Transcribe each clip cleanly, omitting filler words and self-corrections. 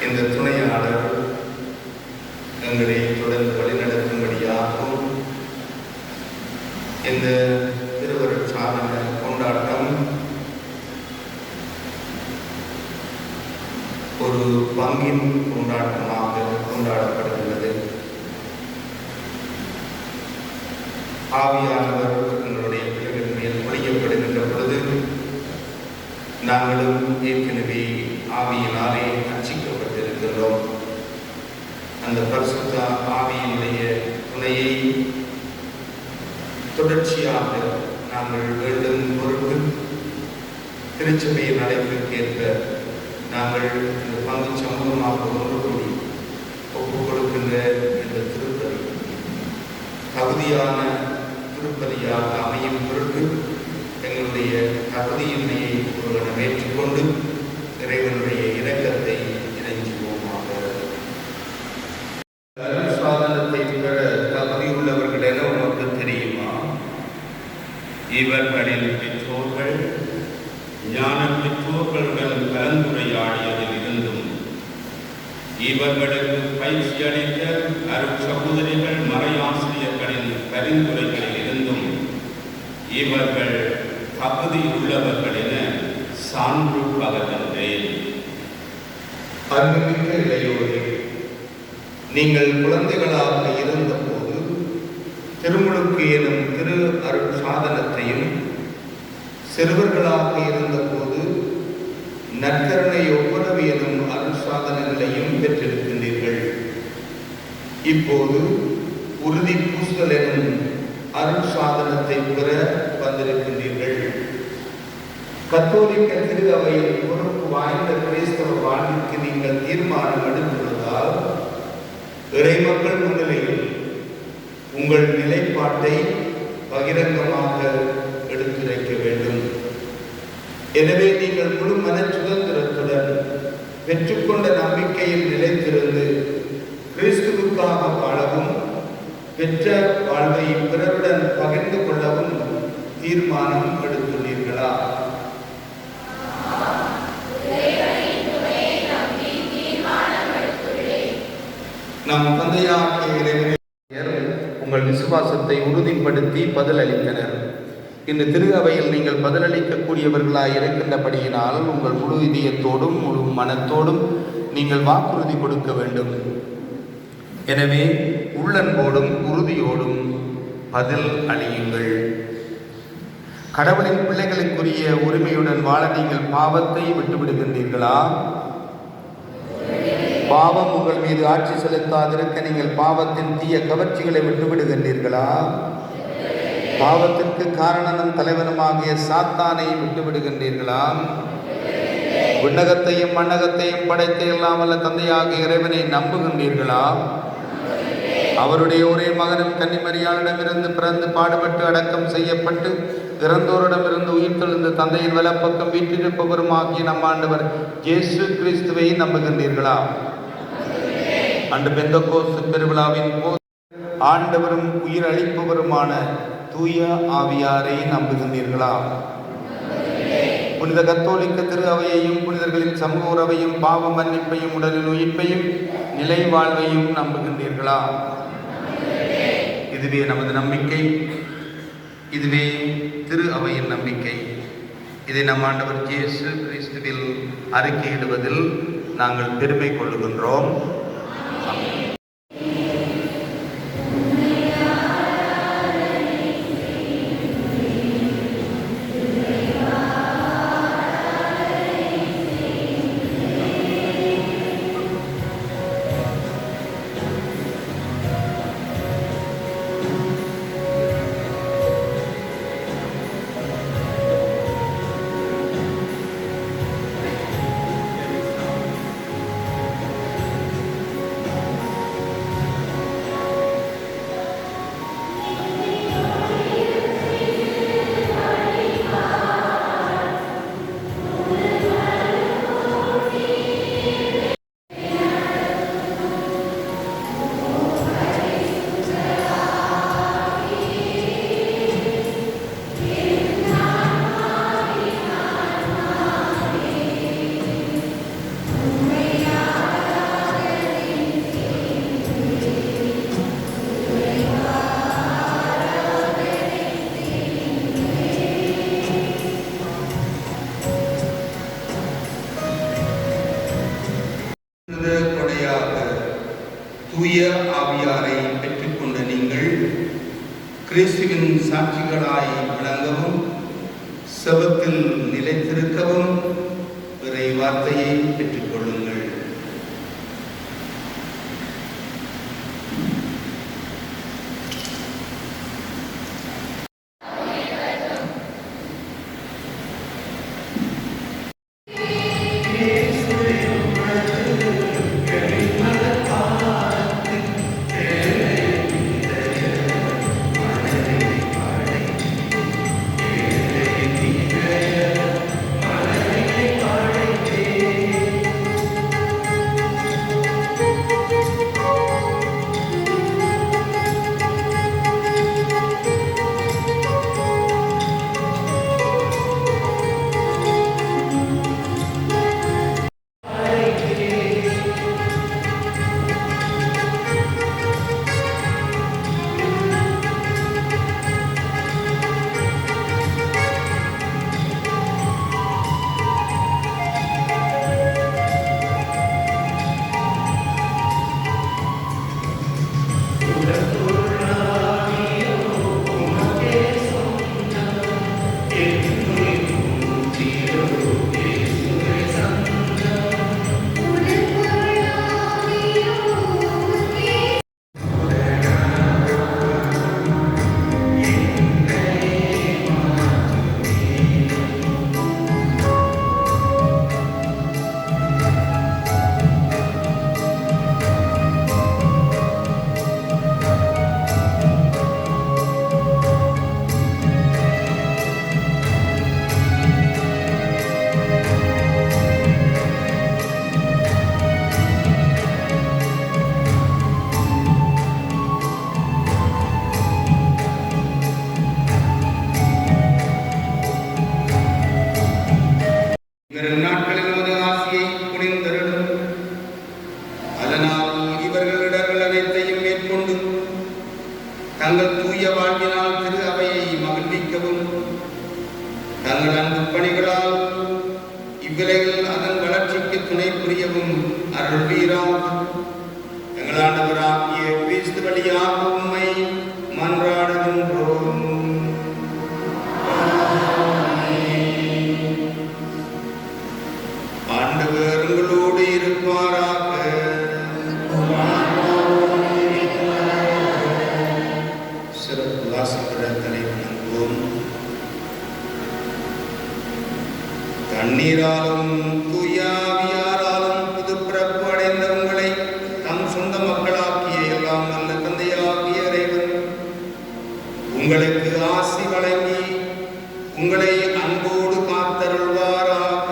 இந்த துணையாளர் எங்களை தொடர்ந்து வழிநடத்தும்படியாகவும் இந்த திருவருட் சாதன கொண்டாட்டம் ஒரு பங்கின் கொண்டாட்டமாக கொண்டாடப்படுகிறது. ஆவியானவர் எங்களுடைய பிள்ளைகள் மேல் பொழியப்படுகின்ற பொழுது நாங்களும் ஏற்கனவே ஆவியினாலே அர்ச்சிக்கப்பட்டிருக்கிறோம். அந்த பரிசுத்த ஆவியினுடைய துணையை தொடர்ச்சியாக நாங்கள் வேண்டும் பொருட்டு திருச்சபையின் அழைப்பிற்கேற்ப நாங்கள் இந்த பங்கு சமூகமாக ஒன்று கூடி ஒப்புக் கொடுக்கின்ற இந்த திருப்பதி தகுதியான திருப்பதியாக அமையும் பொருட்டு எங்களுடைய தகுதியின்மையை ஒருவனை ஏற்றுக்கொண்டு இறைவனுடைய இரக்கத்தை இறைஞ்சுவோமாக. சாதனத்தை பெற தகுதியுள்ளவர்கள் என உனக்கு தெரியுமா? இவர்களின் பெற்றோர்கள் ஞான பெற்றோர்களுடன் கலந்துரையாடியதில் இருந்தும் இவர்களுக்கு பயிற்சி அளித்த அருட் சகோதரிகள் மறையாசிரியர்களின் பரிந்துரைகளில் இருந்தும் இவர்கள் தகுதியுள்ளவர்கள் என சான்று பகர்கின்றேன். அன்புமிக்க இளையோரே, நீங்கள் குழந்தைகளாக இருந்தபோது திருமுழுக்கு எனும் திரு அருட் சாதனத்தையும், சிறுவர்களாக இருந்தபோது நற்கருணை ஒப்புரவு எனும் அருட் சாதனங்களையும் பெற்றிருக்கின்றீர்கள். இப்போது உறுதி பூசல் எனும் அருட் சாதனத்தை பெற வந்திருக்கின்றீர்கள். கத்தோலிக்க திரு அவையில் பொறுப்பு வாய்ந்த கிறிஸ்தவ வாழ்விற்கு நீங்கள் தீர்மானம் எடுத்துள்ளதால் இறைமக்கள் முன்னிலையில் உங்கள் நிலைப்பாட்டை பகிரங்கமாக எடுத்துரைக்க வேண்டும். எனவே நீங்கள் முழு மன சுதந்திரத்துடன் பெற்றுக்கொண்ட நம்பிக்கையில் நிலைத்திருந்து கிறிஸ்துவுக்காக வாழவும் பெற்ற வாழ்வை பிறருடன் பகிர்ந்து கொள்ளவும் தீர்மானம் எடுத்துள்ளீர்களா? நம் தந்தையாகிய இறைவன் உங்கள் விசுவாசத்தை உறுதிப்படுத்தி பதிலளித்தனர். இந்த திரு அவையில் நீங்கள் பதிலளிக்கக்கூடியவர்களாய் இருக்கின்றபடியினால் உங்கள் முழு இதயத்தோடும் முழு மனத்தோடும் நீங்கள் வாக்குறுதி கொடுக்க வேண்டும். எனவே உள்ளன்போடும் உறுதியோடும் பதில் அளியுங்கள். கடவுளின் பிள்ளைகளுக்குரிய உரிமையுடன் வாழ நீங்கள் பாவத்தை விட்டுவிடுகின்றீர்களா? பாவம் உங்கள் மீது ஆட்சி செலுத்தாதிருக்க நீங்கள் பாவத்தின் தீய கவர்ச்சிகளை விட்டுவிடுகின்றீர்களா? பாவத்திற்கு காரணனும் தலைவனுமாகிய சாத்தானை விட்டுவிடுகின்றீர்களா? விண்ணகத்தையும் மண்ணகத்தையும் படைத்த இல்லாமல்ல தந்தையாகிய இறைவனை நம்புகின்றீர்களா? அவருடைய ஒரே மகனும் கன்னிமரியாளிடமிருந்து பிறந்து பாடுபட்டு அடக்கம் செய்யப்பட்டு இறந்தோரிடமிருந்து உயிர்த்தெழுந்த தந்தையின் வலப்பக்கம் வீற்றிருப்பவருமாகிய நம் ஆண்டவர் இயேசு கிறிஸ்துவை நம்புகின்றீர்களா? அன்று பெந்தெகோஸ்து பெருவிழாவின் போது ஆண்டவரும் உயிர் அளிப்பவருமான தூய ஆவியாரை நம்புகின்றீர்களா? புனித கத்தோலிக்க திரு அவையையும் புனிதர்களின் சமூக உறவையும் பாவ மன்னிப்பையும் உடலின் உயிர்ப்பையும் நிலை வாழ்வையும் நம்புகின்றீர்களா? இதுவே நமது நம்பிக்கை, இதுவே திரு அவையின் நம்பிக்கை. இதை நம் ஆண்டவர் இயேசு கிறிஸ்துவில் அறிக்கையிடுவதில் நாங்கள் பெருமை கொள்ளுகின்றோம். தூய ஆவியாரை பெற்றுக்கொண்ட நீங்கள் கிறிஸ்துவின் சாட்சிகளாய் விளங்கவும் செபத்தில் நிலைத்திருக்கவும் இறை வார்த்தையை பெற்றுக்கொள்ளுங்கள். தங்கள் தூய வாழ்வினால் திரு அவையை மகிழ்விக்கவும் தங்கள் அன்பு பணிகளால் இவ்விலையில் அதன் வளர்ச்சிக்கு துணை புரியவும் அருள்வீராக. எங்கள் ஆண்டவராகிய கிறிஸ்து வழியாக உம்மை மன்றாடுகின்றோம். ஆண்டவர் உங்களோடு இருப்பாராக. சிறப்பு வாசிப்பதற்களை வணங்குவோம். தண்ணீராலும் தூயாவியாராலும் புதுப்பிறப்பு அடைந்த உங்களை தம் சொந்த மக்களாக்கிய எல்லாம் நல்ல தந்தையாகிய இறைவன் உங்களுக்கு ஆசி வழங்கி உங்களை அன்போடு காத்தருள்வாராக.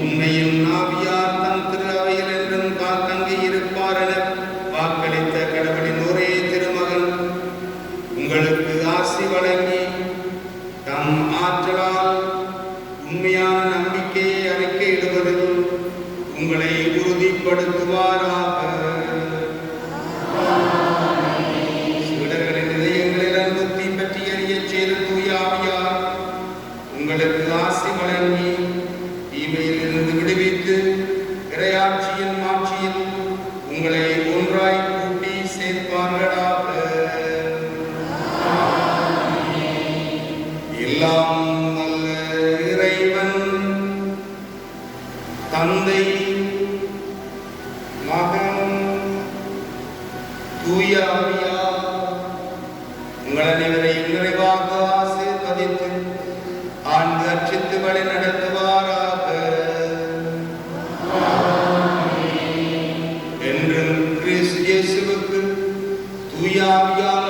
உண்மையும் ஆவியார் தம் திரு அவையில் என்றும் காத்தங்கி இருப்பார். ஏற்படுத்துவாராக. சீடர்களின் இதயங்களில் அன்புத்தி பற்றி அறியச் செய்த தூய ஆவியார் உங்களுக்கு ஆசி வழங்கி தீமையிலிருந்து விடுவித்து இறையாட்சியின் மாட்சியில் உங்களை ஒன்றாய் கூட்டி சேர்ப்பார்களாக. எல்லாம் நல்ல இறைவன் தந்தை மகன் தூய ஆவியார் உங்கள் அனைவரையும் நிறைவாக ஆசீர்வதித்து ஆண்டு அர்ச்சித்து வழி நடத்துவாராக. என்றும் கிறிஸ்து இயேசுவுக்கு தூய ஆவியார்